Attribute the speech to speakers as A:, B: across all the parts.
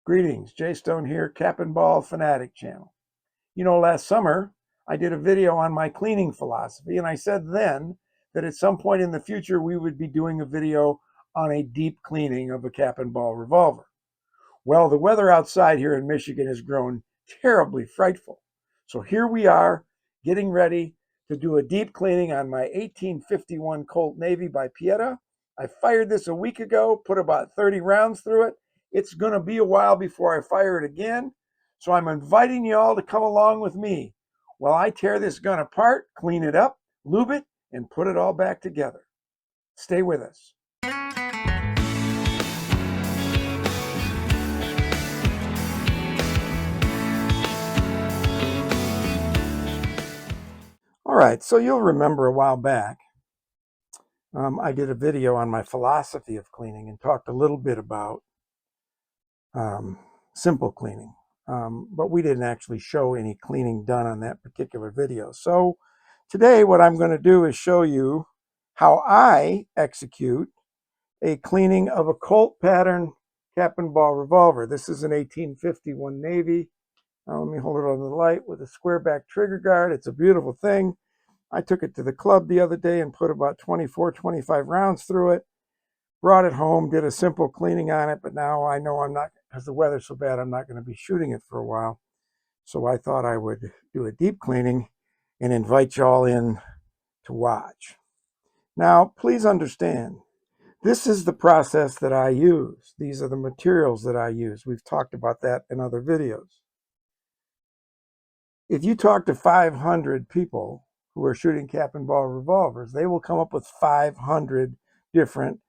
A: Greetings, Jay Stone here, Cap and Ball Fanatic channel. You know, last summer I did a video on my cleaning philosophy, and I said then that at some point in the future we would be doing a video on a deep cleaning of a Cap and Ball revolver. Well, the weather outside here in Michigan has grown terribly frightful. So here we are getting ready to do a deep cleaning on my 1851 Colt Navy by Pieta. I fired this a week ago, put about 30 rounds through it. It's going to be a while before I fire it again. So I'm inviting you all to come along with me while I tear this gun apart, clean it up, lube it, and put it all back together. Stay with us. All right, so you'll remember a while back, I did a video on my philosophy of cleaning and talked a little bit about simple cleaning, but we didn't actually show any cleaning done on that particular video. So today what I'm going to do is show you how I execute a cleaning of a Colt pattern cap and ball revolver. This is an 1851 Navy. Let me hold it on the light with a square back trigger guard. It's a beautiful thing. I took it to the club the other day and put about 24, 25 rounds through it. Brought it home, did a simple cleaning on it, but now I know I'm not, because the weather's so bad, I'm not going to be shooting it for a while. So I thought I would do a deep cleaning and invite y'all in to watch. Now, please understand, this is the process that I use. These are the materials that I use. We've talked about that in other videos. If you talk to 500 people who are shooting cap and ball revolvers, they will come up with 500 different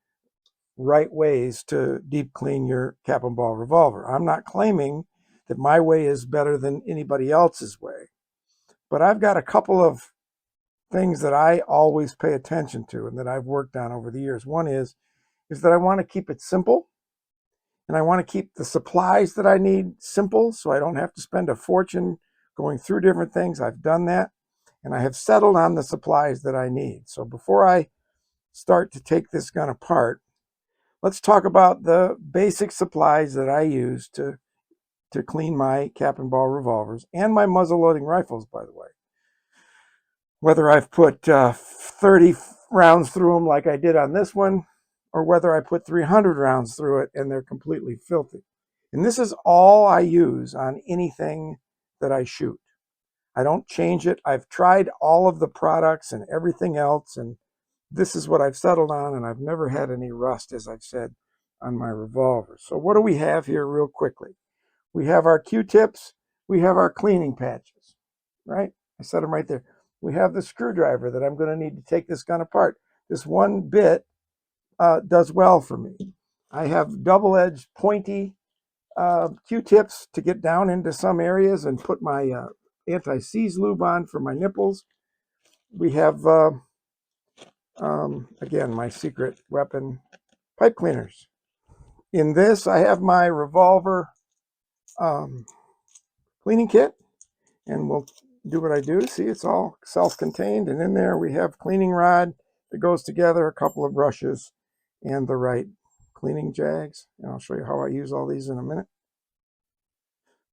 A: right ways to deep clean your cap and ball revolver. I'm not claiming that my way is better than anybody else's way, but I've got a couple of things that I always pay attention to and that I've worked on over the years. One is that I want to keep it simple, and I want to keep the supplies that I need simple so I don't have to spend a fortune going through different things. I've done that, and I have settled on the supplies that I need. So before I start to take this gun apart, let's talk about the basic supplies that I use to clean my cap and ball revolvers and my muzzle loading rifles, by the way. Whether I've put 30 rounds through them like I did on this one, or whether I put 300 rounds through it and they're completely filthy. And this is all I use on anything that I shoot. I don't change it. I've tried all of the products and everything else, and this is what I've settled on, and I've never had any rust, as I've said, on my revolver. So what do we have here real quickly? We have our Q-tips. We have our cleaning patches, right? I set them right there. We have the screwdriver that I'm going to need to take this gun apart. This one bit does well for me. I have double-edged pointy Q-tips to get down into some areas and put my anti-seize lube on for my nipples. We have again, my secret weapon, pipe cleaners. In this, I have my revolver cleaning kit, and we'll do what I do. See, it's all self-contained, and in there we have cleaning rod that goes together, a couple of brushes, and the right cleaning jags. And I'll show you how I use all these in a minute.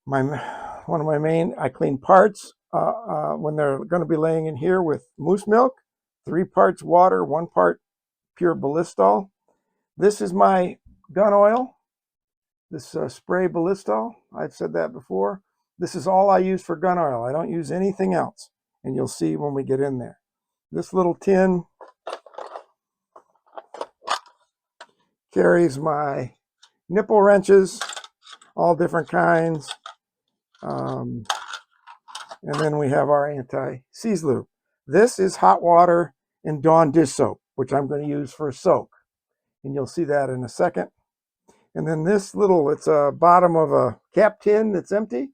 A: One of my main, I clean parts when they're going to be laying in here with moose milk. 3 parts water, 1 part pure ballistol. This is my gun oil, this spray ballistol. I've said that before. This is all I use for gun oil. I don't use anything else, and you'll see when we get in there. This little tin carries my nipple wrenches, all different kinds. And then we have our anti-seize lube. This is hot water and Dawn dish soap, which I'm going to use for a soak. And you'll see that in a second. And then this little, it's a bottom of a cap tin that's empty.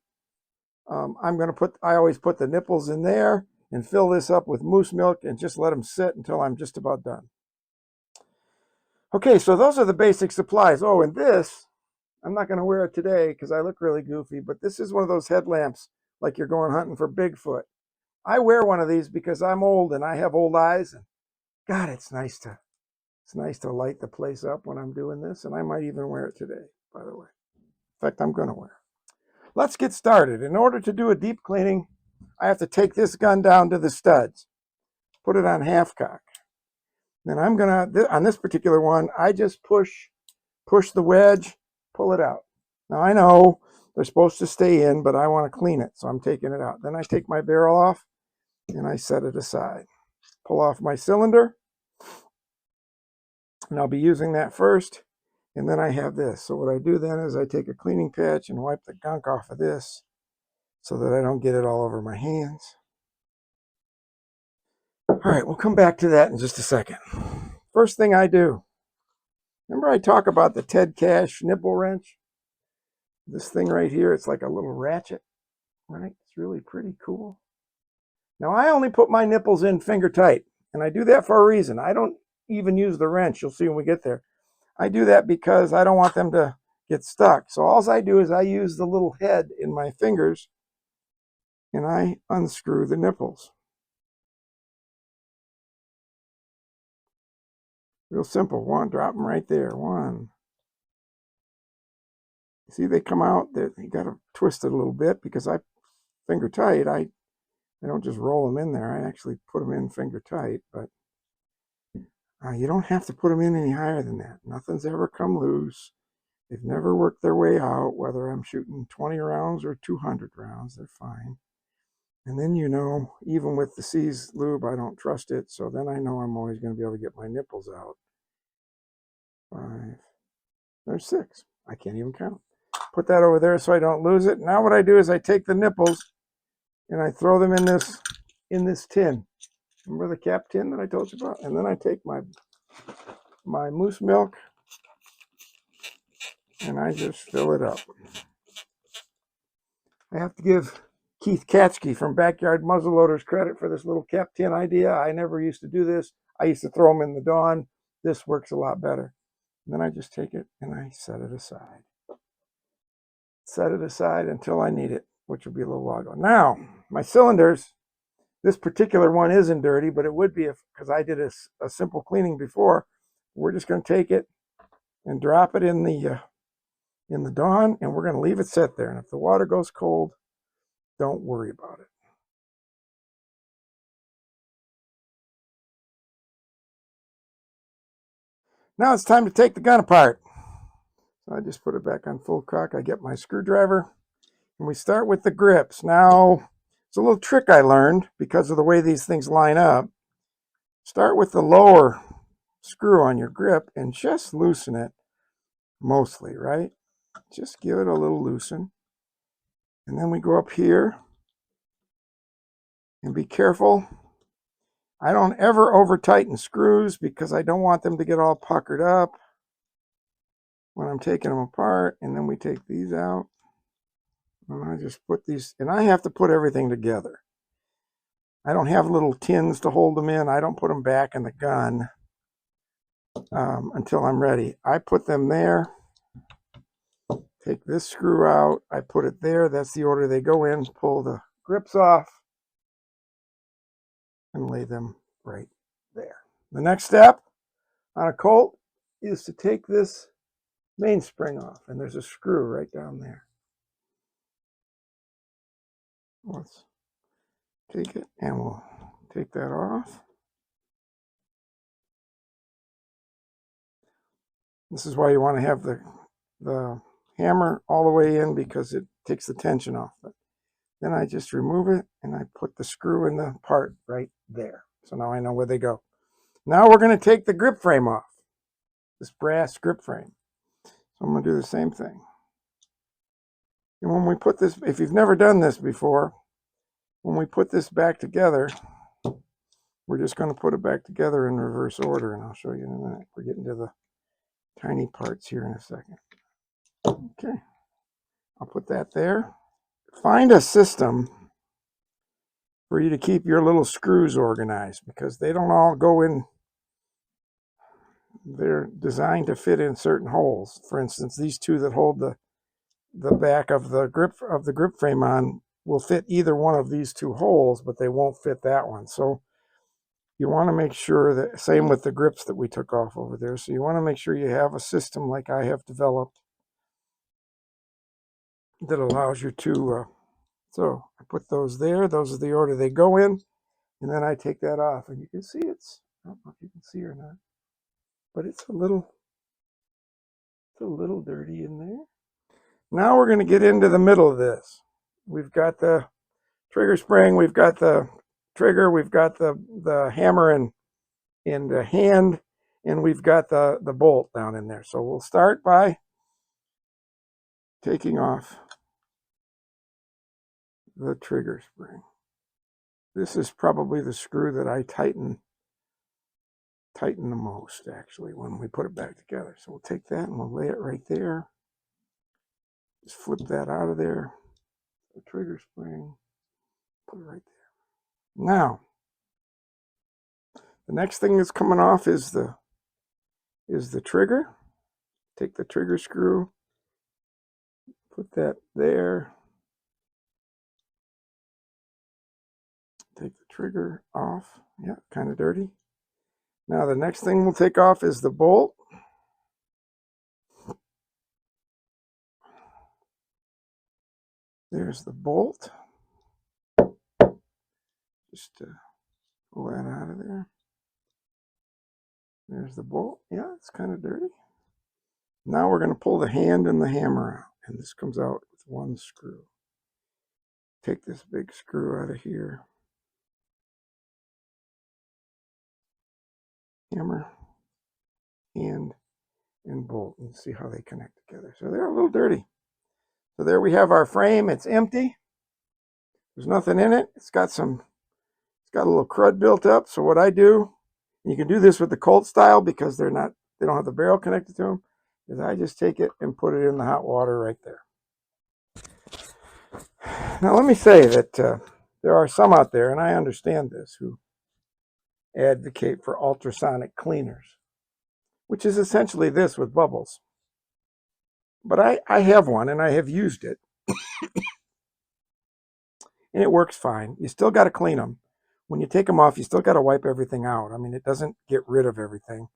A: I always put the nipples in there and fill this up with moose milk and just let them sit until I'm just about done. Okay, so those are the basic supplies. Oh, and this, I'm not going to wear it today because I look really goofy, but this is one of those headlamps like you're going hunting for Bigfoot. I wear one of these because I'm old and I have old eyes, and God, it's nice to light the place up when I'm doing this, and I might even wear it today, by the way. fact, I'm going to wear. Let's get started. In order to do a deep cleaning, I have to take this gun down to the studs, put it on half cock. Then I'm going to, on this particular one, I just push the wedge, pull it out. Now I know they're supposed to stay in, but I want to clean it, so I'm taking it out. Then I take my barrel off and I set it aside. Pull off my cylinder, and I'll be using that first. And then I have this. So what I do then is I take a cleaning patch and wipe the gunk off of this so that I don't get it all over my hands. All right, we'll come back to that in just a second. First thing I do, remember I talk about the Ted Cash nipple wrench? This thing right here, it's like a little ratchet, right? It's really pretty cool. Now I only put my nipples in finger tight, and I do that for a reason. I don't even use the wrench. You'll see when we get there. I do that because I don't want them to get stuck. So all I do is I use the little head in my fingers and I unscrew the nipples. Real simple. One, drop them right there. One. See, they come out. You got to twist it a little bit because I finger tight. I don't just roll them in there. I actually put them in finger tight, but you don't have to put them in any higher than that. Nothing's ever come loose. They've never worked their way out, whether I'm shooting 20 rounds or 200 rounds, they're fine. And then, you know, even with the seized lube, I don't trust it. So then I know I'm always going to be able to get my nipples out. 5, there's 6. I can't even count. Put that over there so I don't lose it. Now what I do is I take the nipples and I throw them in this tin. Remember the cap tin that I told you about? And then I take my moose milk and I just fill it up. I have to give Keith Katschke from Backyard Muzzleloaders credit for this little cap tin idea. I never used to do this. I used to throw them in the Dawn. This works a lot better. And then I just take it and I set it aside. Set it aside until I need it, which will be a little while ago. Now, my cylinders, this particular one isn't dirty, but it would be because I did a simple cleaning before. We're just going to take it and drop it in the Dawn, and we're going to leave it sit there. And if the water goes cold, don't worry about it. Now it's time to take the gun apart. So I just put it back on full cock. I get my screwdriver, and we start with the grips. Now, it's a little trick I learned because of the way these things line up. Start with the lower screw on your grip and just loosen it mostly, right? Just give it a little loosen. And then we go up here and be careful. I don't ever over tighten screws because I don't want them to get all puckered up when I'm taking them apart. And then we take these out. And I just put these, and I have to put everything together. I don't have little tins to hold them in. I don't put them back in the gun until I'm ready. I put them there. Take this screw out. I put it there. That's the order they go in. Pull the grips off and lay them right there. The next step on a Colt is to take this mainspring off, and there's a screw right down there. Let's take it and we'll take that off. This is why you want to have the hammer all the way in because it takes the tension off. But then I just remove it and I put the screw in the part right there. So now I know where they go. Now we're going to take the grip frame off, this brass grip frame. So I'm going to do the same thing. And when we put this, if you've never done this before, when we put this back together, we're just going to put it back together in reverse order, and I'll show you in a minute. We're getting to the tiny parts here in a second. Okay, I'll put that there. Find a system for you to keep your little screws organized because they don't all go in. They're designed to fit in certain holes. For instance, these two that hold the back of the grip frame on will fit either one of these two holes, but they won't fit that one. So you want to make sure that, same with the grips that we took off over there. So you want to make sure you have a system like I have developed that allows you to, so I put those there. Those are the order they go in. And then I take that off. And you can see I don't know if you can see or not, but it's a little dirty in there. Now we're going to get into the middle of this. We've got the trigger spring, we've got the trigger, we've got the hammer and the hand, and we've got the bolt down in there. So we'll start by taking off the trigger spring. This is probably the screw that I tighten the most, actually, when we put it back together. So we'll take that and we'll lay it right there. Just flip that out of there. The trigger spring, put it right there. Now, the next thing that's coming off is the trigger. Take the trigger screw, put that there. Take the trigger off. Yeah, kind of dirty. Now the next thing we'll take off is the bolt. There's the bolt. Just pull that out of there. There's the bolt. Yeah, it's kind of dirty. Now we're going to pull the hand and the hammer out. And this comes out with one screw. Take this big screw out of here. Hammer, hand, and bolt. And see how they connect together. So they're a little dirty. So there we have our frame. It's empty. There's nothing in it. It's got a little crud built up. So what I do, and you can do this with the Colt style because they don't have the barrel connected to them, is I just take it and put it in the hot water right there. Now let me say that there are some out there, and I understand this, who advocate for ultrasonic cleaners, which is essentially this with bubbles. But I have one and I have used it. And it works fine. You still got to clean them. When you take them off, you still got to wipe everything out. I mean, it doesn't get rid of everything.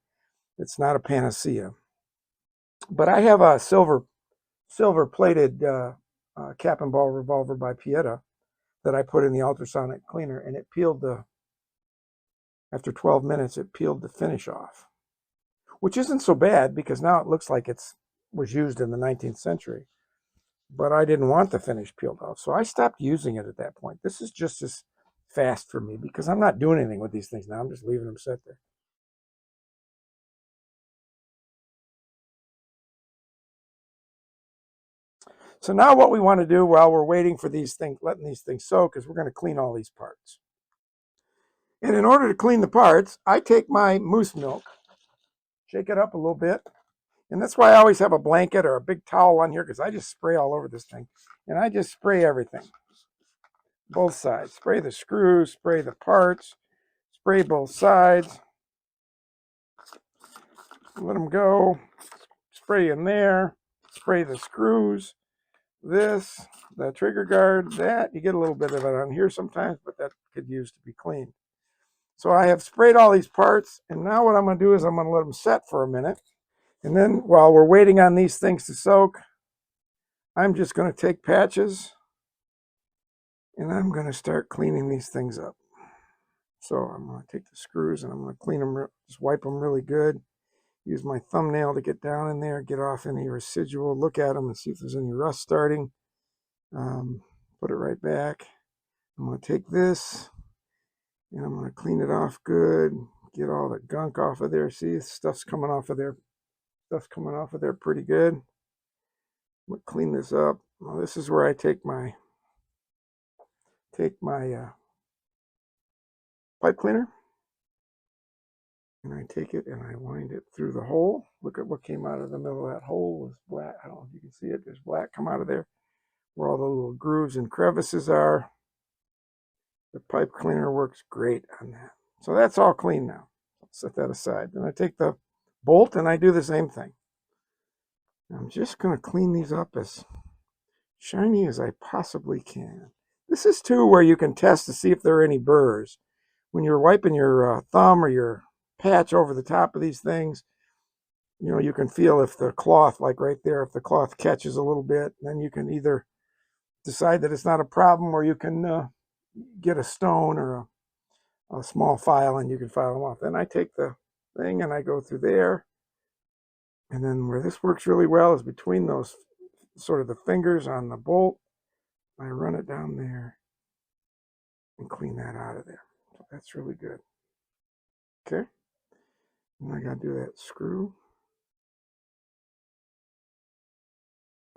A: It's not a panacea. But I have a silver plated cap and ball revolver by Pieta that I put in the ultrasonic cleaner, and it peeled after 12 minutes, it peeled the finish off, which isn't so bad because now it looks like it was used in the 19th century. But I didn't want the finish peeled off, so I stopped using it at that point. This is just as fast for me because I'm not doing anything with these things now. I'm just leaving them sit there. So now what we want to do while we're waiting for these things, letting these things soak, is we're going to clean all these parts. And in order to clean the parts, I take my moose milk, shake it up a little bit. And that's why I always have a blanket or a big towel on here, because I just spray all over this thing. And I just spray everything. Both sides. Spray the screws, spray the parts, spray both sides. Let them go. Spray in there. Spray the screws. This, the trigger guard, that. You get a little bit of it on here sometimes, but that could use to be cleaned. So I have sprayed all these parts, and now what I'm going to do is I'm going to let them set for a minute. And then while we're waiting on these things to soak, I'm just going to take patches and I'm going to start cleaning these things up. So I'm going to take the screws and I'm going to clean them, just wipe them really good. Use my thumbnail to get down in there, get off any residual, look at them and see if there's any rust starting. Put it right back. I'm going to take this and I'm going to clean it off good, get all the gunk off of there. See, stuff's coming off of there. Stuff's coming off of there pretty good. I'm going to clean this up. Now this is where I take my pipe cleaner, and I take it and I wind it through the hole. Look at what came out of the middle of that hole. Was black. I don't know if you can see it. There's black come out of there where all the little grooves and crevices are. The pipe cleaner works great on that. So that's all clean now. I'll set that aside. Then I take the bolt and I do the same thing. I'm just going to clean these up as shiny as I possibly can. This is too where you can test to see if there are any burrs. When you're wiping your thumb or your patch over the top of these things, You know, you can feel if the cloth, like right there, if the cloth catches a little bit, then you can either decide that it's not a problem, or you can get a stone or a small file and you can file them off. Then I take the thing and I go through there. And then where this works really well is between those sort of the fingers on the bolt. I run it down there and clean that out of there. So that's really good. Okay. And I got to do that screw.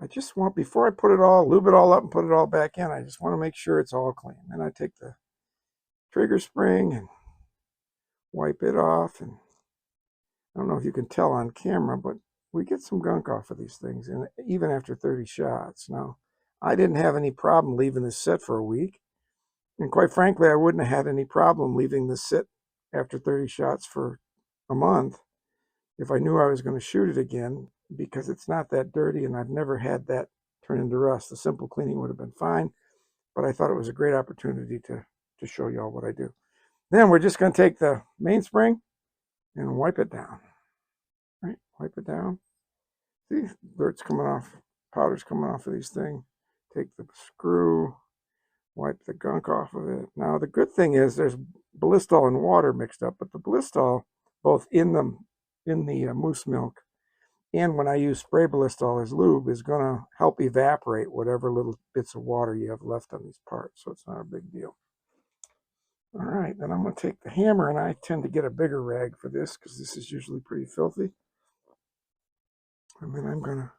A: I just want, before I put it all, lube it all up and put it all back in, I just want to make sure it's all clean. Then I take the trigger spring and wipe it off. And I don't know if you can tell on camera, but we get some gunk off of these things, and even after 30 shots. Now, I didn't have any problem leaving this set for a week. And quite frankly, I wouldn't have had any problem leaving this sit after 30 shots for a month if I knew I was going to shoot it again, because it's not that dirty and I've never had that turn into rust. The simple cleaning would have been fine, but I thought it was a great opportunity to show you all what I do. Then we're just going to take the mainspring and wipe it down. Right? Wipe it down. See, dirt's coming off, powder's coming off of these things. Take the screw, wipe the gunk off of it. Now, the good thing is there's Blistol and water mixed up, but the Blistol, both in the moose milk and when I use spray Blistol as lube, is going to help evaporate whatever little bits of water you have left on these parts, so it's not a big deal. All right, then I'm going to take the hammer, and I tend to get a bigger rag for this because this is usually pretty filthy. And then I'm going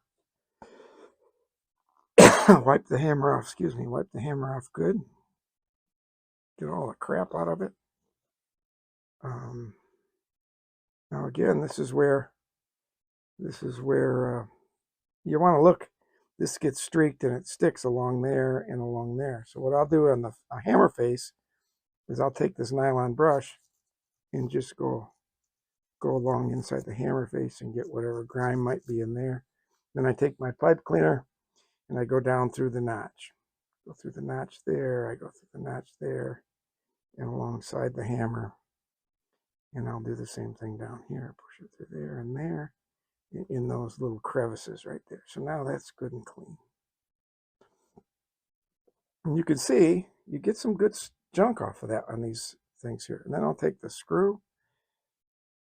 A: to wipe the hammer off, wipe the hammer off good. Get all the crap out of it. Now again, this is where you want to look. This gets streaked and it sticks along there and along there. So what I'll do on the hammer face is I'll take this nylon brush and just go along inside the hammer face and get whatever grime might be in there. Then I take my pipe cleaner and I go down through the notch. Go through the notch there, I go through the notch there, and alongside the hammer. And I'll do the same thing down here. Push it through there and there, in those little crevices right there. So now that's good and clean. And you can see you get some good junk off of that on these things here. And then I'll take the screw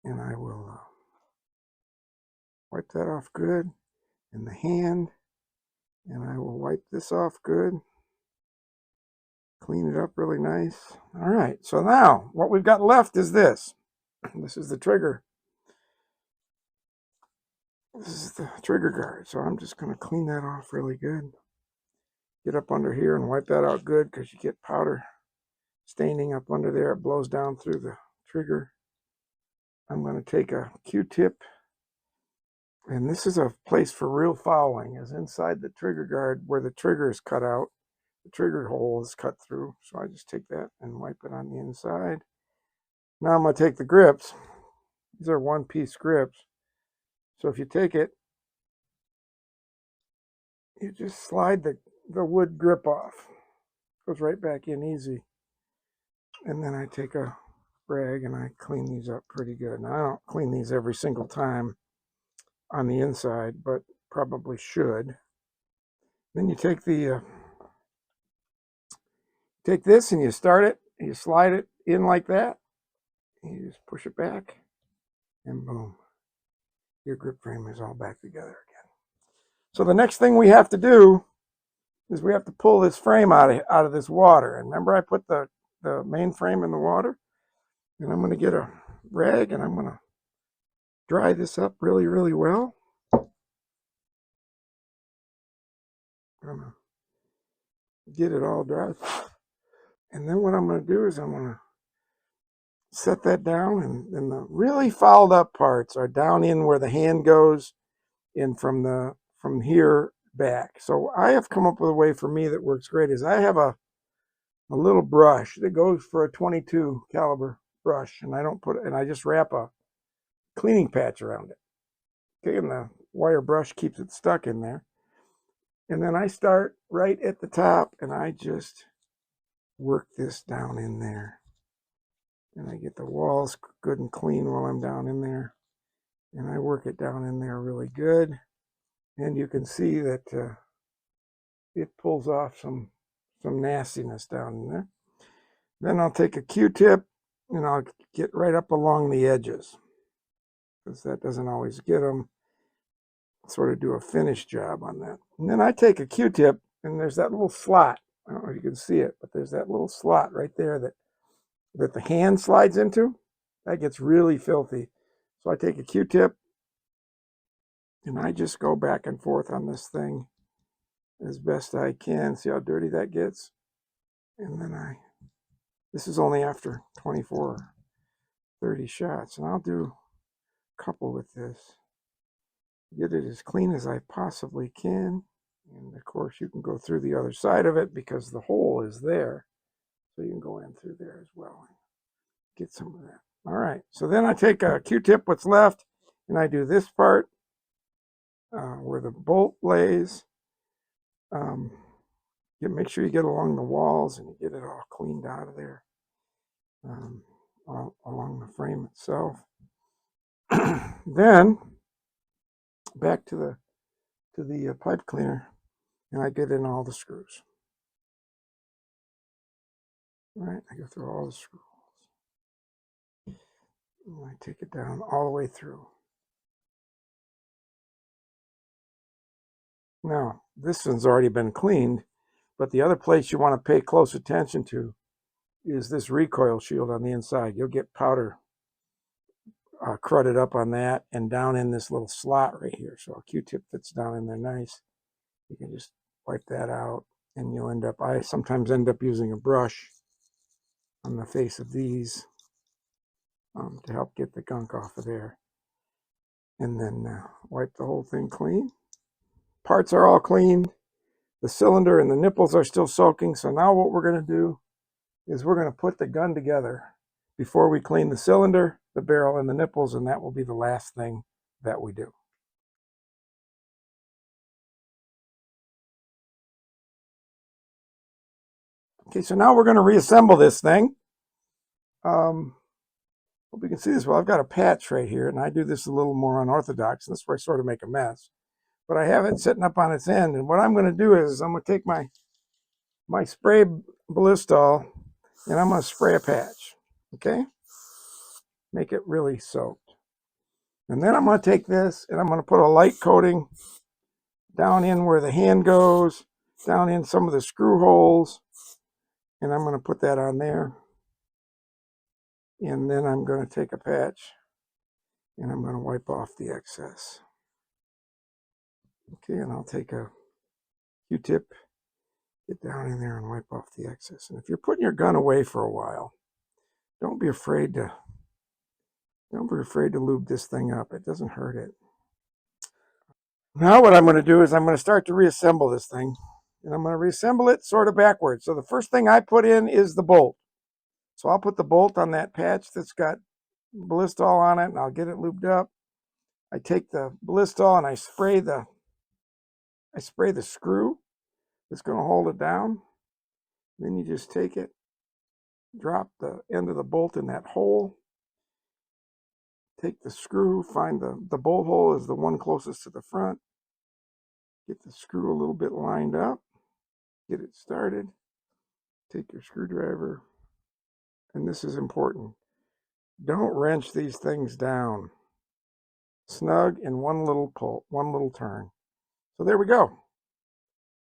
A: and I will wipe that off good in the hand, and I will wipe this off good, clean it up really nice. All right, so now what we've got left is this. This is the trigger. This is the trigger guard. So I'm just going to clean that off really good. Get up under here and wipe that out good, because you get powder staining up under there. It blows down through the trigger. I'm going to take a Q-tip, and this is a place for real fouling, is inside the trigger guard where the trigger is cut out. The trigger hole is cut through. So I just take that and wipe it on the inside. Now I'm going to take the grips. These are one-piece grips. So if you take it, you just slide the wood grip off. Goes right back in easy. And then I take a rag and I clean these up pretty good. Now I don't clean these every single time on the inside, but probably should. Then you take take this and you start it, and you slide it in like that. You just push it back, and boom, your grip frame is all back together again. So the next thing we have to do is we have to pull this frame out of this water. And remember, I put the main frame in the water, and I'm going to get a rag and I'm going to dry this up really, really well. I'm going to get it all dry. And then what I'm going to do is I'm going to set that down, and then the really fouled up parts are down in where the hand goes in from here back. So I have come up with a way for me that works great. Is I have a little brush that goes for a 22 caliber brush, and I just wrap a cleaning patch around it. Okay, and the wire brush keeps it stuck in there. And then I start right at the top and I just work this down in there. And I get the walls good and clean while I'm down in there. And I work it down in there really good. And you can see that it pulls off some nastiness down in there. Then I'll take a Q-tip and I'll get right up along the edges, because that doesn't always get them. Sort of do a finish job on that. And then I take a Q-tip, and there's that little slot. I don't know if you can see it, but there's that little slot right there that the hand slides into. That gets really filthy. So I take a Q-tip and I just go back and forth on this thing as best I can. See how dirty that gets? And then this is only after 24, 30 shots. And I'll do a couple with this. Get it as clean as I possibly can. And of course you can go through the other side of it because the hole is there. So you can go in through there as well and get some of that. All right, so then I take a Q-tip, what's left, and I do this part where the bolt lays. Make sure you get along the walls and you get it all cleaned out of there, along the frame itself. Then back to the pipe cleaner, and I get in all the screws. All right, I go through all the screws. And I take it down all the way through. Now, this one's already been cleaned, but the other place you want to pay close attention to is this recoil shield on the inside. You'll get powder crudded up on that and down in this little slot right here. So a Q-tip fits down in there nice. You can just wipe that out, and you'll end up, I sometimes end up using a brush on the face of these to help get the gunk off of there. And then wipe the whole thing clean. Parts are all cleaned. The cylinder and the nipples are still soaking. So now what we're going to do is we're going to put the gun together before we clean the cylinder, the barrel, and the nipples, and that will be the last thing that we do. Okay, so now we're going to reassemble this thing. Hope you can see this well. I've got a patch right here, and I do this a little more unorthodox, and this is where I sort of make a mess. But I have it sitting up on its end, and what I'm going to do is I'm going to take my spray Ballistol, and I'm going to spray a patch, okay? Make it really soaked. And then I'm going to take this, and I'm going to put a light coating down in where the hand goes, down in some of the screw holes, and I'm going to put that on there. And then I'm going to take a patch, and I'm going to wipe off the excess. Okay, and I'll take a Q-tip, get down in there and wipe off the excess. And if you're putting your gun away for a while, don't be afraid to lube this thing up. It doesn't hurt it. Now what I'm going to do is I'm going to start to reassemble this thing. And I'm going to reassemble it sort of backwards. So the first thing I put in is the bolt. So I'll put the bolt on that patch that's got Ballistol on it, and I'll get it lubed up. I take the Ballistol and I spray the screw that's going to hold it down. Then you just take it, drop the end of the bolt in that hole, take the screw, find the bolt hole is the one closest to the front, get the screw a little bit lined up, get it started, take your screwdriver, and this is important. Don't wrench these things down. Snug in one little pull, one little turn. So there we go.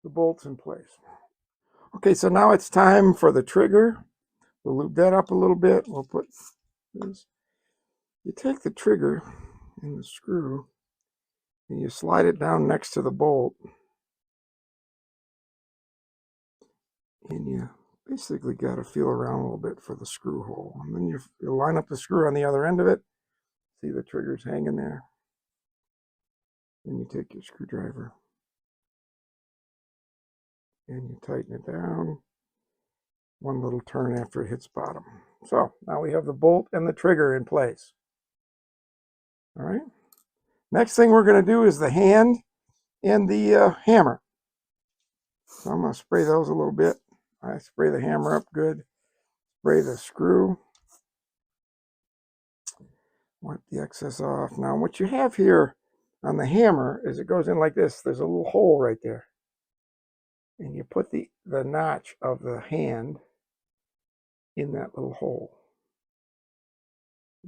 A: The bolt's in place. Okay, so now it's time for the trigger. We'll lube that up a little bit. We'll put this. You take the trigger and the screw and you slide it down next to the bolt. And you basically got to feel around a little bit for the screw hole. And then you line up the screw on the other end of it. See the trigger's hanging there. Then you take your screwdriver and you tighten it down. One little turn after it hits bottom. So now we have the bolt and the trigger in place. All right. Next thing we're going to do is the hand and the hammer. So I'm going to spray those a little bit. I spray the hammer up good. Spray the screw. Wipe the excess off. Now what you have here on the hammer is it goes in like this. There's a little hole right there. And you put the notch of the hand in that little hole.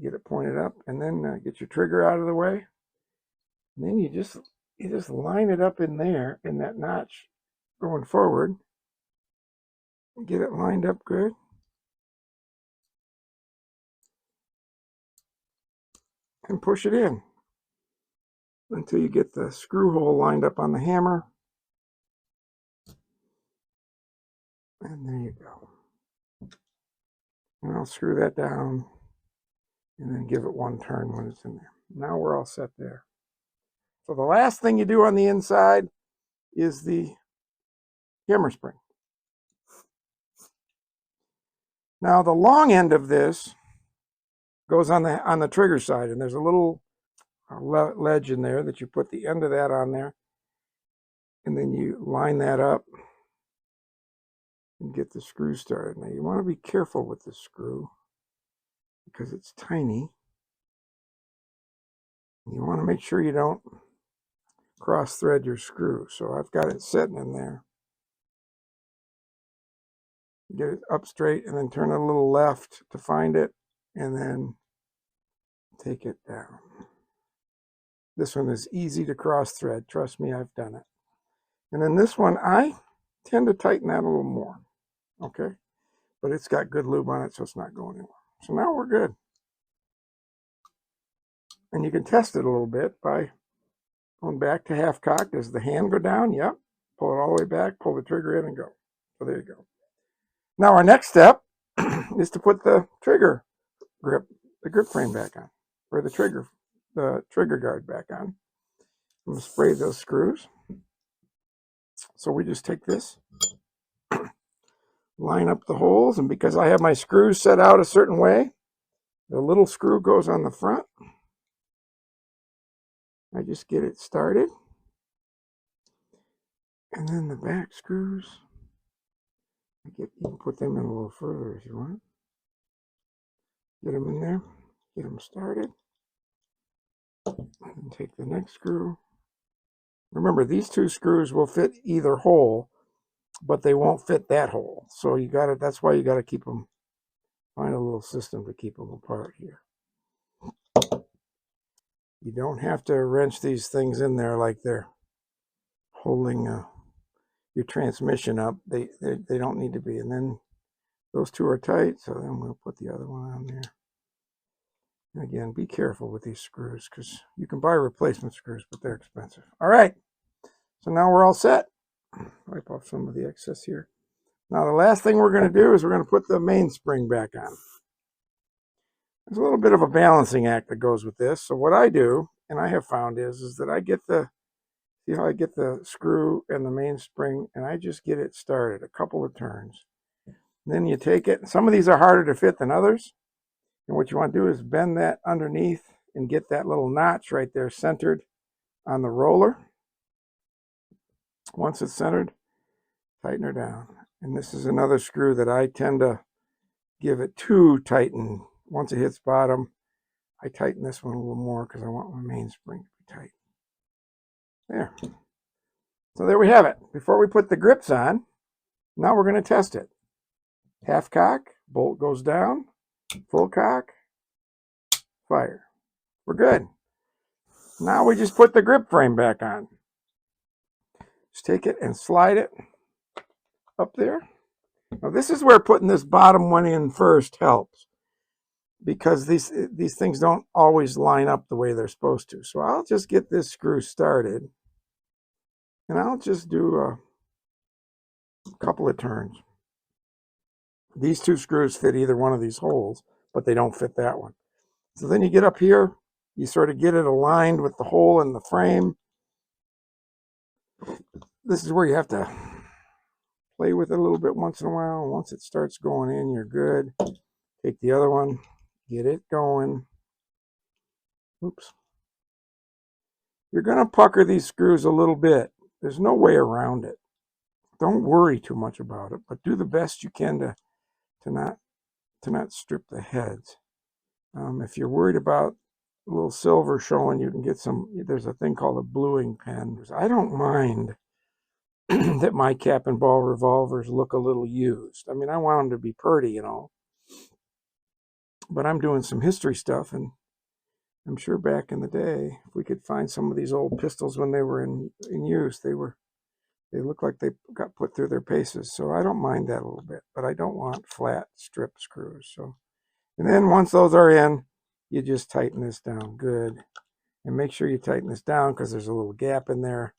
A: Get it pointed up, and then get your trigger out of the way. And then you just line it up in there, in that notch going forward. Get it lined up good. And push it in until you get the screw hole lined up on the hammer. And there you go. And I'll screw that down and then give it one turn when it's in there. Now we're all set there. So the last thing you do on the inside is the hammer spring. Now the long end of this goes on the trigger side, and there's a little ledge in there that you put the end of that on there, and then you line that up and get the screw started. Now you want to be careful with the screw because it's tiny. You want to make sure you don't cross thread your screw. So I've got it sitting in there. Get it up straight and then turn it a little left to find it, and then take it down. This one is easy to cross thread. Trust me, I've done it. And then this one, I tend to tighten that a little more. Okay? But it's got good lube on it, so it's not going anywhere. So now we're good. And you can test it a little bit by going back to half cock. Does the hand go down? Yep. Pull it all the way back, pull the trigger in and go. So there you go. Now our next step is to put the trigger grip, the grip frame back on, or the trigger guard back on. I'm going to spray those screws. So we just take this, line up the holes, and because I have my screws set out a certain way, the little screw goes on the front. I just get it started. And then the back screws, you can put them in a little further if you want. Get them in there, get them started. And take the next screw. Remember, these two screws will fit either hole, but they won't fit that hole. So you got to, that's why you got to keep them, find a little system to keep them apart here. You don't have to wrench these things in there like they're holding your transmission up. They don't need to be. And then those two are tight, so then we'll put the other one on there. And again, be careful with these screws because you can buy replacement screws, but they're expensive. All right, so now we're all set. Wipe off some of the excess here. Now the last thing we're going to do is we're going to put the mainspring back on. There's a little bit of a balancing act that goes with this. So what I do, and I have found is that I get see how I get the screw and the mainspring, and I just get it started a couple of turns. And then you take it. Some of these are harder to fit than others. And what you want to do is bend that underneath and get that little notch right there centered on the roller. Once it's centered, tighten her down. And this is another screw that I tend to give it too tightened. Once it hits bottom, I tighten this one a little more because I want my mainspring to be tight. There. So there we have it. Before we put the grips on, now we're going to test it. Half cock, bolt goes down, full cock, fire. We're good. Now we just put the grip frame back on. Just take it and slide it up there. Now this is where putting this bottom one in first helps, because these things don't always line up the way they're supposed to. So I'll just get this screw started, and I'll just do a couple of turns. These two screws fit either one of these holes, but they don't fit that one. So then you get up here, you sort of get it aligned with the hole in the frame. This is where you have to play with it a little bit once in a while. Once it starts going in, you're good. Take the other one, get it going. Oops. You're going to pucker these screws a little bit. There's no way around it. Don't worry too much about it, but do the best you can to not strip the heads. If you're worried about little silver showing. You can get some, there's a thing called a bluing pen. I don't mind that my cap and ball revolvers look a little used. I mean, I want them to be pretty, but I'm doing some history stuff, and I'm sure back in the day, if we could find some of these old pistols when they were in use, they look like they got put through their paces. So I don't mind that a little bit, but I don't want flat strip screws. So, and then once those are in, you just tighten this down good, and make sure you tighten this down because there's a little gap in there,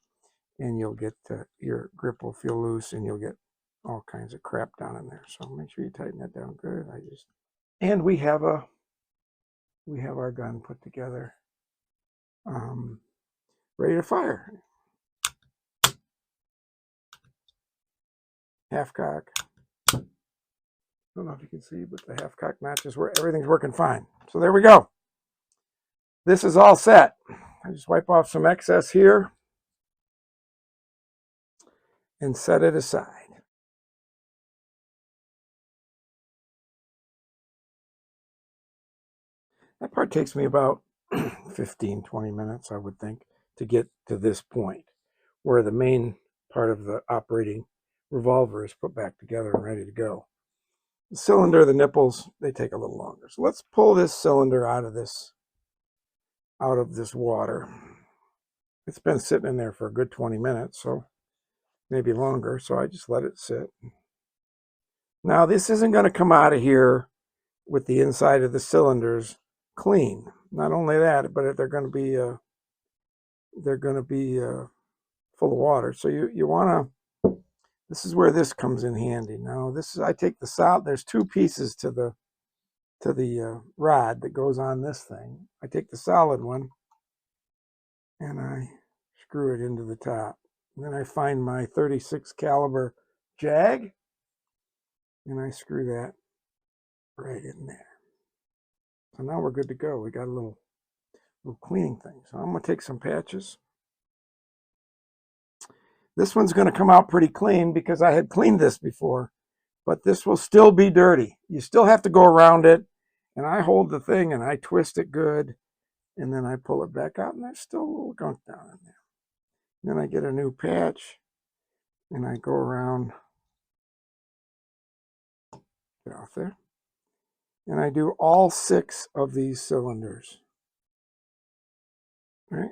A: and you'll get your grip will feel loose, and you'll get all kinds of crap down in there. So make sure you tighten that down good. And we have our gun put together, ready to fire. Half cock. I don't know if you can see, but the half cock matches where everything's working fine. So there we go. This is all set. I just wipe off some excess here and set it aside. That part takes me about 15, 20 minutes, I would think, to get to this point where the main part of the operating revolver is put back together and ready to go. The cylinder, the nipples, they take a little longer. So let's pull this cylinder out of this water. It's been sitting in there for a good 20 minutes, so maybe longer. So I just let it sit. Now this isn't going to come out of here with the inside of the cylinders clean. Not only that, but they're going to be full of water. So you want to. This is where this comes in handy. Now I take the solid. There's two pieces to the rod that goes on this thing. I take the solid one and I screw it into the top. And then I find my 36 caliber Jag and I screw that right in there. So now we're good to go. We got a little cleaning thing. So I'm going to take some patches. This one's going to come out pretty clean because I had cleaned this before, but this will still be dirty. You still have to go around it, and I hold the thing and I twist it good, and then I pull it back out, and there's still a little gunk down in there. And then I get a new patch, and I go around, get off there, and I do all 6 of these cylinders, right?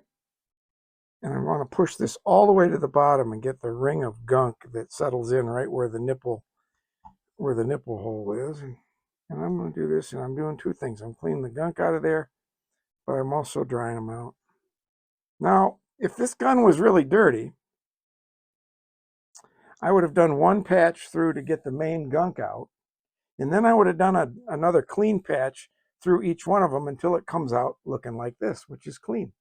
A: And I want to push this all the way to the bottom and get the ring of gunk that settles in right where the nipple hole is. And I'm going to do this, and I'm doing 2 things. I'm cleaning the gunk out of there, but I'm also drying them out. Now, if this gun was really dirty, I would have done 1 patch through to get the main gunk out, and then I would have done another clean patch through each one of them until it comes out looking like this, which is clean.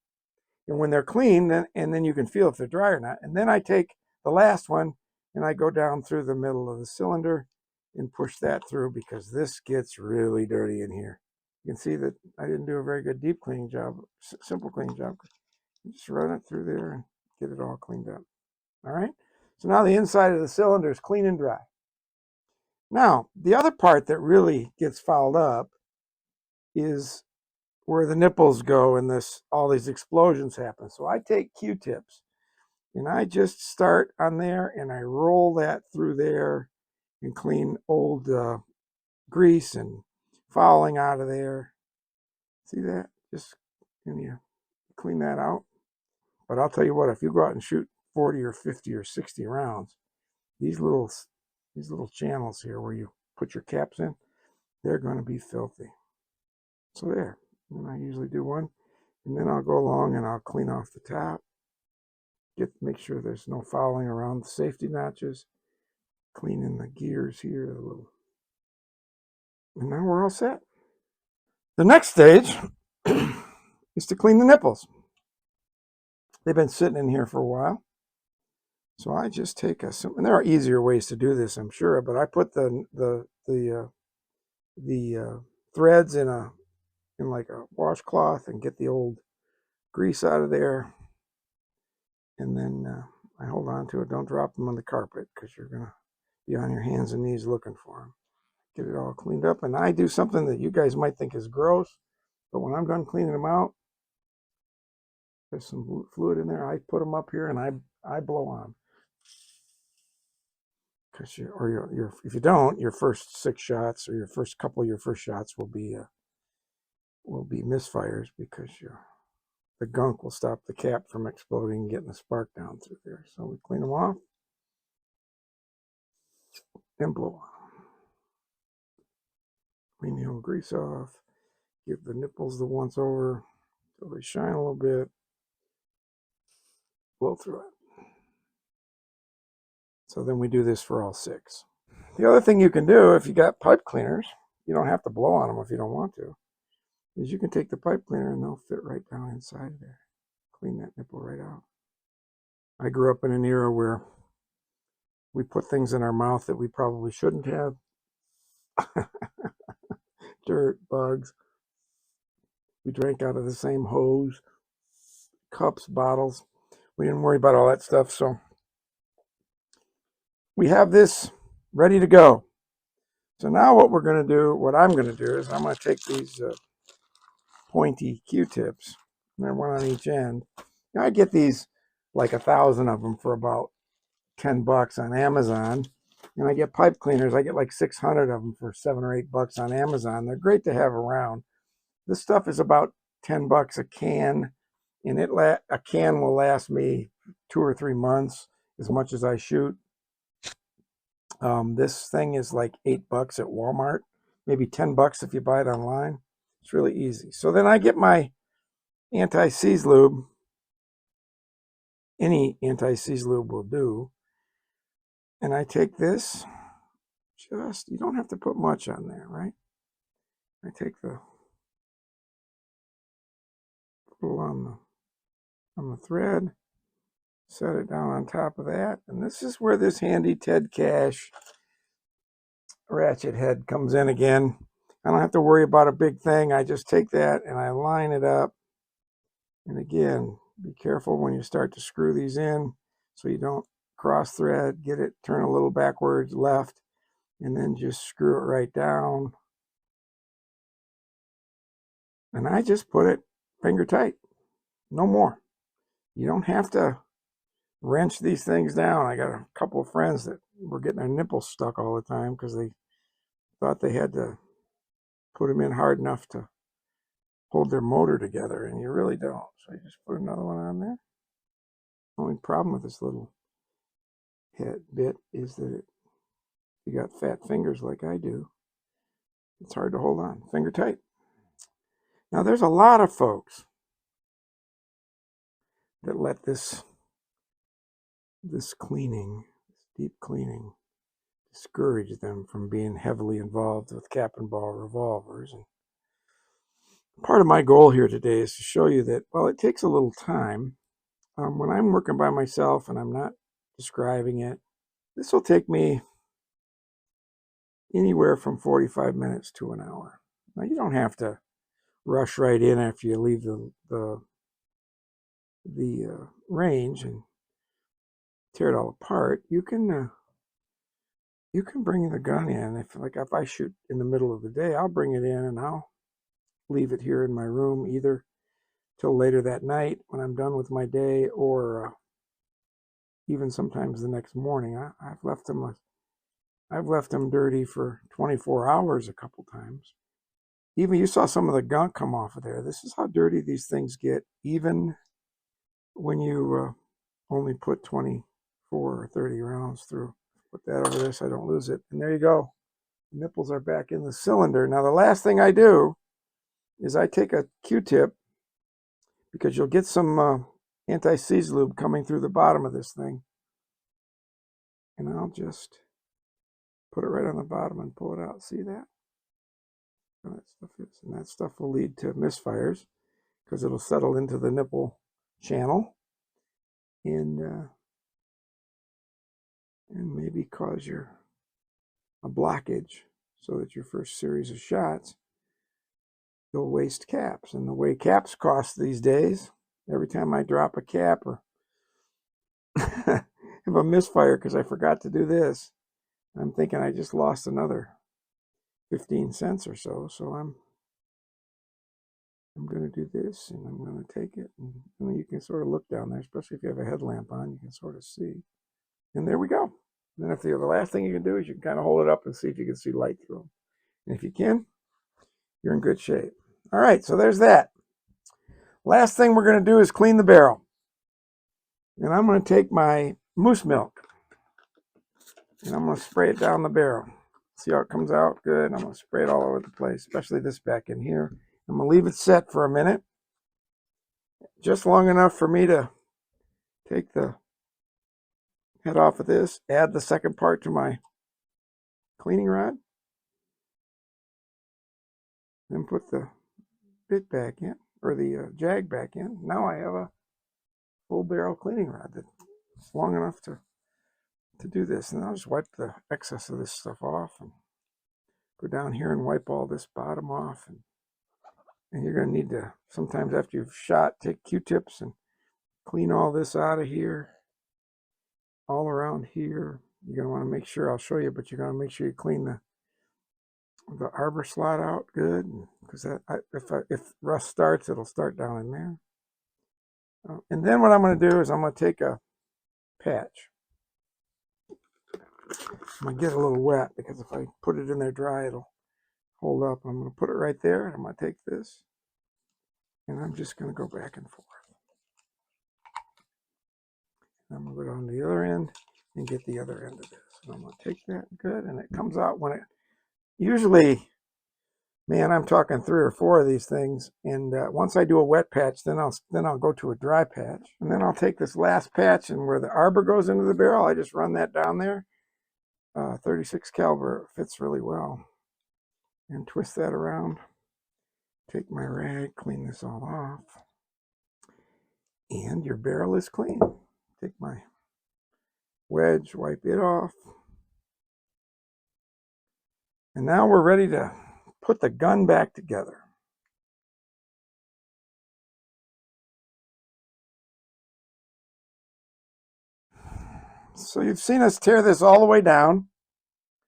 A: And when they're clean, then you can feel if they're dry or not. And then I take the last one and I go down through the middle of the cylinder and push that through because this gets really dirty in here. You can see that I didn't do a very good deep cleaning job, simple cleaning job. Just run it through there and get it all cleaned up. All right. So now the inside of the cylinder is clean and dry. Now, the other part that really gets fouled up is where the nipples go and all these explosions happen. So I take Q-tips and I just start on there and I roll that through there and clean old grease and fouling out of there. See that? Just you clean that out. But I'll tell you what, if you go out and shoot 40 or 50 or 60 rounds, these little channels here where you put your caps in, they're going to be filthy. So there. And I usually do one, and then I'll go along and I'll clean off the top, make sure there's no fouling around the safety notches, clean in the gears here a little, and now we're all set. The next stage is to clean the nipples. They've been sitting in here for a while, so I just take and there are easier ways to do this, I'm sure, but I put the threads in like a washcloth and get the old grease out of there, and then I hold on to it. Don't drop them on the carpet because you're going to be on your hands and knees looking for them. Get it all cleaned up, and I do something that you guys might think is gross, but when I'm done cleaning them out, There's some fluid in there. I put them up here and I blow on. Because if you don't, your first 6 shots or your first couple of your first shots will be misfires because the gunk will stop the cap from exploding and getting the spark down through there. So we clean them off and blow on. Clean the old grease off. Give the nipples the once over till they shine a little bit. Blow through it. So then we do this for all 6. The other thing you can do if you got pipe cleaners, you don't have to blow on them if you don't want to, is you can take the pipe cleaner and they'll fit right down inside there. Clean that nipple right out. I grew up in an era where we put things in our mouth that we probably shouldn't have. Dirt, bugs. We drank out of the same hose, cups, bottles. We didn't worry about all that stuff. So we have this ready to go. So now what we're going to do, what I'm going to do is I'm going to take these pointy Q-tips, and they're one on each end. Now I get these like 1,000 of them for about $10 on Amazon. And I get pipe cleaners. I get like 600 of them for $7 or $8 on Amazon. They're great to have around. This stuff is about $10 a can, and a can will last me 2 or 3 months as much as I shoot. This thing is like $8 at Walmart, maybe $10 if you buy it online. It's really easy. So then I get my anti-seize lube. Any anti-seize lube will do. And I take this, you don't have to put much on there, right? I take the pull on the thread, set it down on top of that, and this is where this handy Ted Cash ratchet head comes in again. I don't have to worry about a big thing. I just take that and I line it up. And again, be careful when you start to screw these in so you don't cross thread. Get it, turn a little backwards left, and then just screw it right down. And I just put it finger tight, no more. You don't have to wrench these things down. I got a couple of friends that were getting their nipples stuck all the time because they thought they had to put them in hard enough to hold their motor together, and you really don't. So you just put another one on there. Only problem with this little head bit is that if you got fat fingers like I do, it's hard to hold on. Finger tight. Now there's a lot of folks that let this cleaning, this deep cleaning, discourage them from being heavily involved with cap and ball revolvers. And part of my goal here today is to show you that, well, it takes a little time. When I'm working by myself and I'm not describing it, this will take me anywhere from 45 minutes to an hour. Now, you don't have to rush right in after you leave the range and tear it all apart. You can bring the gun in. If I shoot in the middle of the day, I'll bring it in and I'll leave it here in my room either till later that night when I'm done with my day, or even sometimes the next morning. I've left them dirty for 24 hours a couple times. Even you saw some of the gunk come off of there. This is how dirty these things get, even when you only put 24 or 30 rounds through. Put that over there so I don't lose it. And there you go. The nipples are back in the cylinder. Now the last thing I do is I take a Q-tip, because you'll get some anti-seize lube coming through the bottom of this thing. And I'll just put it right on the bottom and pull it out. See that? And that stuff will lead to misfires because it'll settle into the nipple channel and maybe cause a blockage, so that your first series of shots, you'll waste caps. And the way caps cost these days, every time I drop a cap or have a misfire because I forgot to do this, I'm thinking I just lost another 15 cents or so. So I'm going to do this, and I'm going to take it, and you can sort of look down there, especially if you have a headlamp on, you can sort of see. And there we go. And then the last thing you can do is you can kind of hold it up and see if you can see light through them. And if you can, you're in good shape. All right, so there's that. Last thing we're going to do is clean the barrel. And I'm going to take my moose milk, and I'm going to spray it down the barrel. See how it comes out? Good. I'm going to spray it all over the place, especially this back in here. I'm going to leave it set for a minute, just long enough for me to take the head off of this, add the second part to my cleaning rod, then put the bit back in, or the jag back in. Now I have a full barrel cleaning rod that's long enough to do this. And I'll just wipe the excess of this stuff off and go down here and wipe all this bottom off. And you're going to need to, sometimes after you've shot, take Q-tips and clean all this out of here, all around here. You're going to want to make sure, I'll show you, but you're going to make sure you clean the arbor slot out good, because if rust starts, it'll start down in there. And then what I'm going to do is I'm going to take a patch. I'm going to get a little wet, because if I put it in there dry, it'll hold up. I'm going to put it right there, and I'm going to take this, and I'm just going to go back and forth. And I'm going to go down to the other end and get the other end of this. And I'm going to take that good, and it comes out when it, usually, man, I'm talking 3 or 4 of these things. And once I do a wet patch, then I'll go to a dry patch. And then I'll take this last patch, and where the arbor goes into the barrel, I just run that down there. 36 caliber fits really well. And twist that around. Take my rag, clean this all off. And your barrel is clean. Take my wedge, wipe it off. And now we're ready to put the gun back together. So you've seen us tear this all the way down,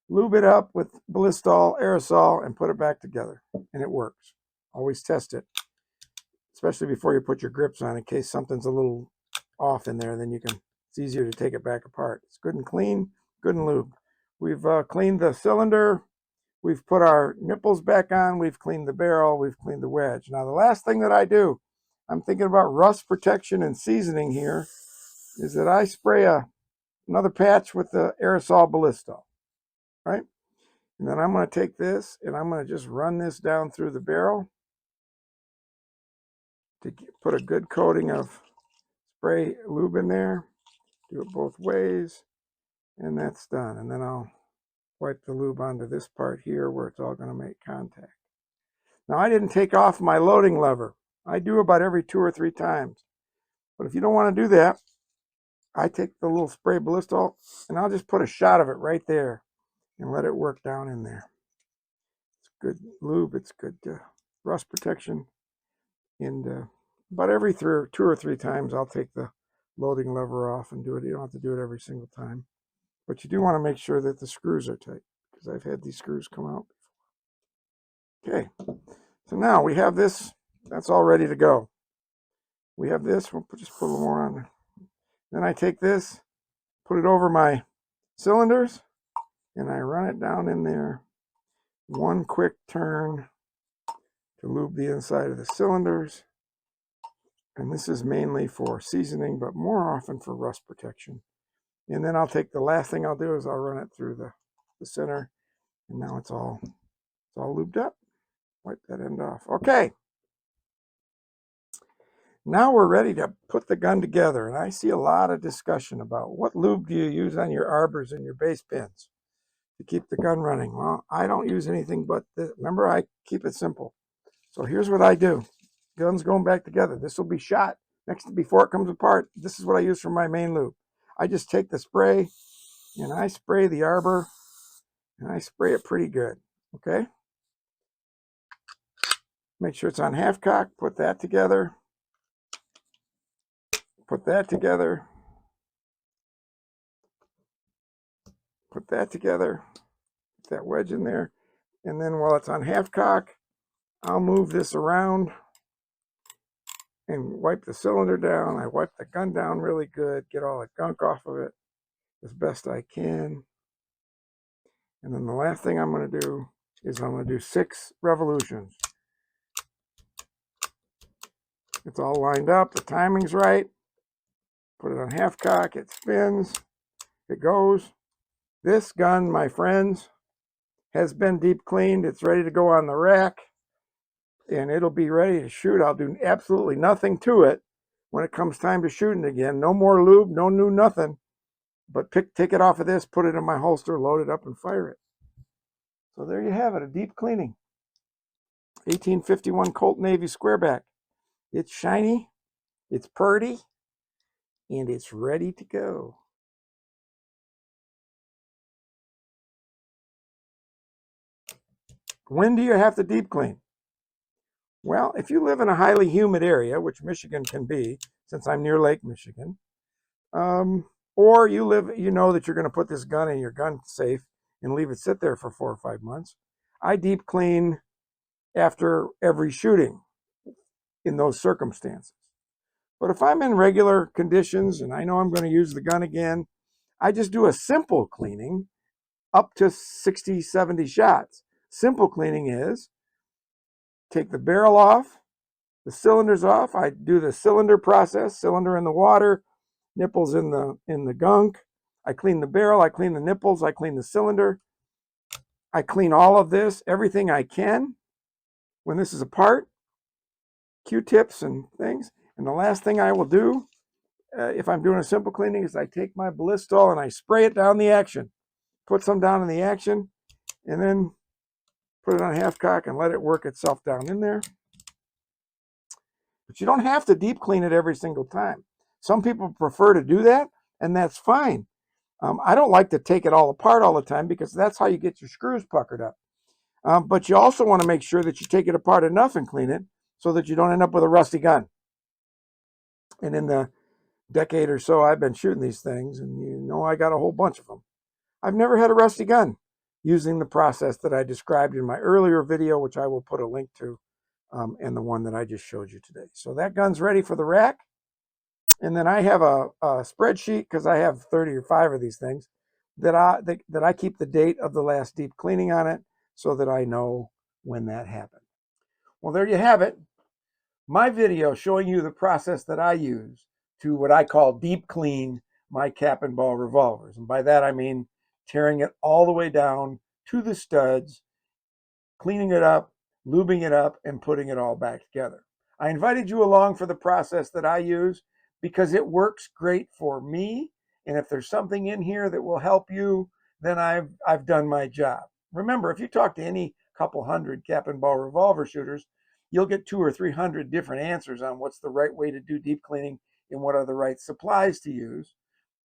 A: lube it up with Ballistol, aerosol, and put it back together. And it works. Always test it, especially before you put your grips on, in case something's a little off in there. Then it's easier to take it back apart. It's good and clean, good and lubed. We've cleaned the cylinder. We've put our nipples back on. We've cleaned the barrel. We've cleaned the wedge. Now, the last thing that I do, I'm thinking about rust protection and seasoning here, is that I spray another patch with the aerosol Ballistol, right? And then I'm going to take this, and I'm going to just run this down through the barrel to put a good coating of spray lube in there. Do it both ways, and that's done. And then I'll wipe the lube onto this part here where it's all going to make contact. Now, I didn't take off my loading lever. I do about every 2 or 3 times. But if you don't want to do that, I take the little spray Ballistol, and I'll just put a shot of it right there and let it work down in there. It's good lube. It's good rust protection. And about every 2 or 3 times, I'll take the loading lever off and do it. You don't have to do it every single time. But you do want to make sure that the screws are tight, because I've had these screws come out before. Okay, so now we have this. That's all ready to go. We have this. We'll just put a little more on there. Then I take this, put it over my cylinders, and I run it down in there. One quick turn to lube the inside of the cylinders. And this is mainly for seasoning, but more often for rust protection. And then I'll take the last thing I'll do is I'll run it through the center. And now it's all lubed up. Wipe that end off. Okay. Now we're ready to put the gun together. And I see a lot of discussion about what lube do you use on your arbors and your base pins to keep the gun running. Well, I don't use anything but this. Remember, I keep it simple. So here's what I do. Gun's going back together. This will be shot before it comes apart. This is what I use for my main lube. I just take the spray and I spray the arbor, and I spray it pretty good. Okay. Make sure it's on half cock. Put that together. Put that together. Put that together. Put that wedge in there. And then while it's on half cock, I'll move this around and wipe the cylinder down. I wipe the gun down really good, get all the gunk off of it as best I can. And then the last thing I'm going to do is I'm going to do 6 revolutions. It's all lined up, the timing's right. Put it on half cock, it spins, it goes. This gun, my friends, has been deep cleaned. It's ready to go on the rack, and it'll be ready to shoot. I'll do absolutely nothing to it when it comes time to shooting again. No more lube, no new nothing. But take it off of this, put it in my holster, load it up, and fire it. So there you have it, a deep cleaning. 1851 Colt Navy Squareback. It's shiny, it's purty, and it's ready to go. When do you have to deep clean? Well, if you live in a highly humid area, which Michigan can be, since I'm near Lake Michigan, or you know that you're going to put this gun in your gun safe and leave it sit there for 4 or 5 months, I deep clean after every shooting in those circumstances. But if I'm in regular conditions and I know I'm going to use the gun again, I just do a simple cleaning up to 60, 70 shots. Simple cleaning is take the barrel off, the cylinders off. I do the cylinder process, cylinder in the water, nipples in the gunk. I clean the barrel, I clean the nipples, I clean the cylinder. I clean all of this, everything I can when this is apart, Q-tips and things. And the last thing I will do, if I'm doing a simple cleaning, is I take my Ballistol and I spray it down the action. Put some down in the action, and then put it on half cock and let it work itself down in there. But you don't have to deep clean it every single time. Some people prefer to do that, and that's fine. I don't like to take it all apart all the time because that's how you get your screws puckered up. But you also want to make sure that you take it apart enough and clean it so that you don't end up with a rusty gun. And in the decade or so I've been shooting these things, and you know I got a whole bunch of them, I've never had a rusty gun using the process that I described in my earlier video, which I will put a link to, and the one that I just showed you today. So that gun's ready for the rack. And then I have a spreadsheet, because I have 30 or 5 of these things, that I keep the date of the last deep cleaning on it so that I know when that happened. Well, there you have it. My video showing you the process that I use to what I call deep clean my cap and ball revolvers. And by that I mean tearing it all the way down to the studs, cleaning it up, lubing it up, and putting it all back together. I invited you along for the process that I use because it works great for me. And if there's something in here that will help you, then I've done my job. Remember, if you talk to any couple hundred cap and ball revolver shooters, you'll get 200 or 300 different answers on what's the right way to do deep cleaning and what are the right supplies to use.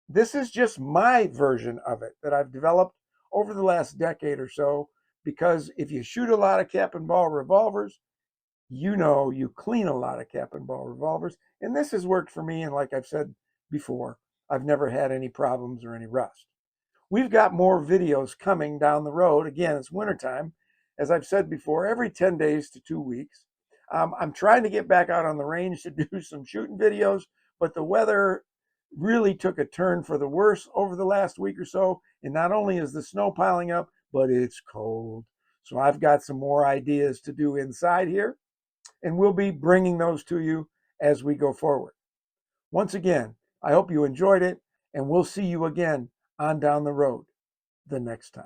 A: This is just my version of it that I've developed over the last decade or so, because if you shoot a lot of cap and ball revolvers, you know you clean a lot of cap and ball revolvers. And this has worked for me. And like I've said before, I've never had any problems or any rust. We've got more videos coming down the road. Again, it's wintertime. As I've said before, every 10 days to 2 weeks. I'm trying to get back out on the range to do some shooting videos, but the weather really took a turn for the worse over the last week or so. And not only is the snow piling up, but it's cold. So I've got some more ideas to do inside here, and we'll be bringing those to you as we go forward. Once again, I hope you enjoyed it, and we'll see you again on down the road the next time.